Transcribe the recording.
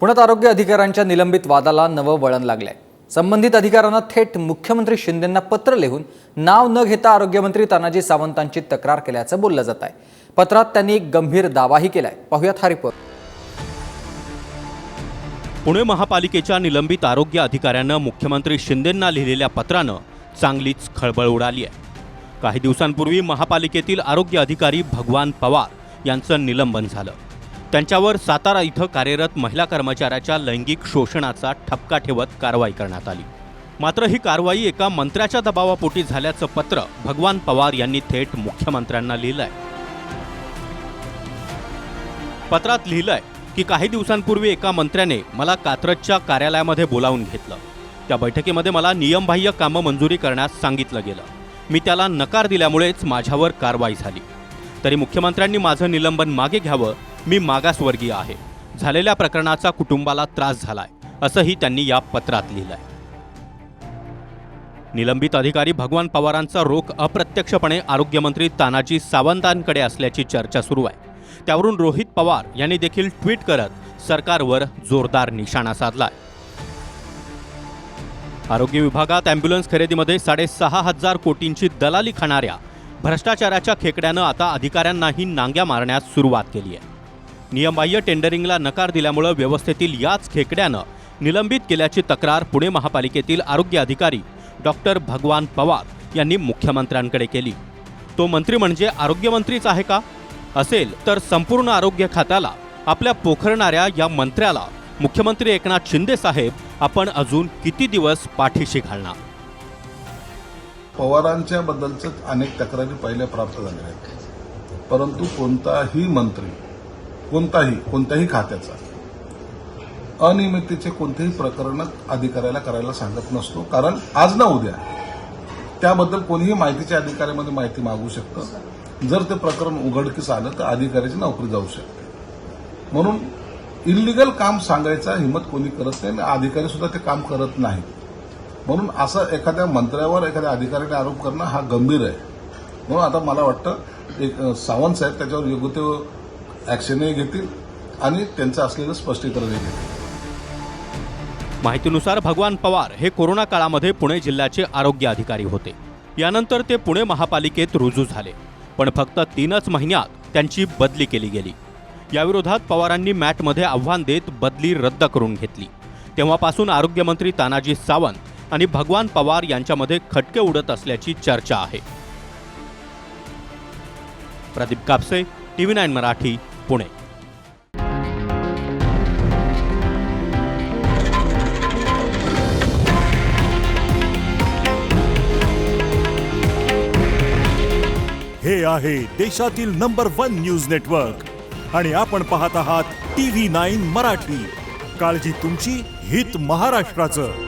पुण्यात आरोग्य अधिकाऱ्यांच्या निलंबित वादाला नवं वळण लागलंय। संबंधित अधिकाऱ्यांना थेट मुख्यमंत्री शिंदेंना पत्र लिहून नाव न घेता आरोग्यमंत्री तानाजी सावंतांची तक्रार केल्याचं बोललं जात आहे। पत्रात त्यांनी एक गंभीर दावाही केलाय। पाहूयात हा रिपोर्ट। पुणे महापालिकेच्या निलंबित आरोग्य अधिकाऱ्यांना मुख्यमंत्री शिंदेंना लिहिलेल्या पत्रानं चांगलीच खळबळ उडाली आहे। काही दिवसांपूर्वी महापालिकेतील आरोग्य अधिकारी भगवान पवार यांचं निलंबन झालं। त्यांच्यावर सातारा इथं कार्यरत महिला कर्मचाऱ्याच्या लैंगिक शोषणाचा ठपका ठेवत कारवाई करण्यात आली। मात्र ही कारवाई एका मंत्र्याच्या दबावापोटी झाल्याचं पत्र भगवान पवार यांनी थेट मुख्यमंत्र्यांना लिहिलंय। पत्रात लिहिलंय की काही दिवसांपूर्वी एका मंत्र्याने मला कात्रजच्या कार्यालयामध्ये बोलावून घेतलं। त्या बैठकीमध्ये मला नियमबाह्य कामं मंजुरी करण्यास सांगितलं गेलं। मी त्याला नकार दिल्यामुळेच माझ्यावर कारवाई झाली। तरी मुख्यमंत्र्यांनी माझं निलंबन मागे घ्यावं, मी मागासवर्गीय आहे, झालेल्या प्रकरणाचा कुटुंबाला त्रास झालाय, असंही त्यांनी या पत्रात लिहिलंय। निलंबित अधिकारी भगवान पवारांचा रोख अप्रत्यक्षपणे आरोग्यमंत्री तानाजी सावंतांकडे असल्याची चर्चा सुरू आहे। त्यावरून रोहित पवार यांनी देखील ट्विट करत सरकारवर जोरदार निशाणा साधलाय। आरोग्य विभागात अँब्युलन्स खरेदीमध्ये 6,500 कोटींची दलाली खाणाऱ्या भ्रष्टाचाराच्या खेकड्यानं आता अधिकाऱ्यांनाही नांग्या मारण्यास सुरुवात केली आहे। नियमबाह्य टेंडरिंगला नकार दिल्यामुळे व्यवस्थेतील याच खेकड्यानं निलंबित केल्याची तक्रार पुणे महापालिकेतील आरोग्य अधिकारी डॉक्टर भगवान पवार यांनी मुख्यमंत्र्यांकडे केली। तो मंत्री म्हणजे आरोग्यमंत्रीच आहे का? असेल तर संपूर्ण आरोग्य खात्याला आपल्या पोखरणाऱ्या या मंत्र्याला मुख्यमंत्री एकनाथ शिंदे साहेब आपण अजून किती दिवस पाठीशी घालणार? पवारांच्या बद्दलचे अनेक तक्रारी पहिले प्राप्त झालेल्या आहेत, परंतु कोणताही मंत्री कोणत्याही खात्याचा अनियमिततेचे कोणतेही प्रकरण अधिकाऱ्याला करायला सांगत नसतो। कारण आज ना उद्या त्याबद्दल कोणीही माहितीच्या अधिकाऱ्यामध्ये माहिती मागू शकतं। जर ते प्रकरण उघडकीस आलं तर अधिकाऱ्याची नोकरी जाऊ शकते। म्हणून इल्लीगल काम सांगायचा हिंमत कोणी करत नाही आणि अधिकारी सुद्धा ते काम करत नाही। म्हणून असं एखाद्या मंत्र्यावर एखाद्या अधिकाऱ्याने आरोप करणं हा गंभीर आहे। म्हणून आता मला वाटतं एक सावंत साहेब त्याच्यावर योग्य ते ऍक्शनही घेतील आणि त्यांचं असलेलं स्पष्टीकरणही देतील। माहितीनुसार भगवान पवार हे कोरोना काळामध्ये पुणे जिल्ह्याचे आरोग्य अधिकारी होते। यानंतर ते पुणे महापालिकेत रुजू झाले, पण फक्त 3च महिन्यात त्यांची बदली केली गेली। याविरोधात पवारांनी मॅटमध्ये आव्हान देत बदली रद्द करून घेतली। तेव्हापासून आरोग्यमंत्री तानाजी सावंत आणि भगवान पवार यांच्यामध्ये खटके उडत असल्याची चर्चा आहे। प्रदीप कापसे, TV9 मराठी, पुणे। हे आहे देशातील नंबर 1 न्यूज नेटवर्क आणि आपण पाहत आहात TV9 मराठी। काळजी तुमची, हित महाराष्ट्राचं।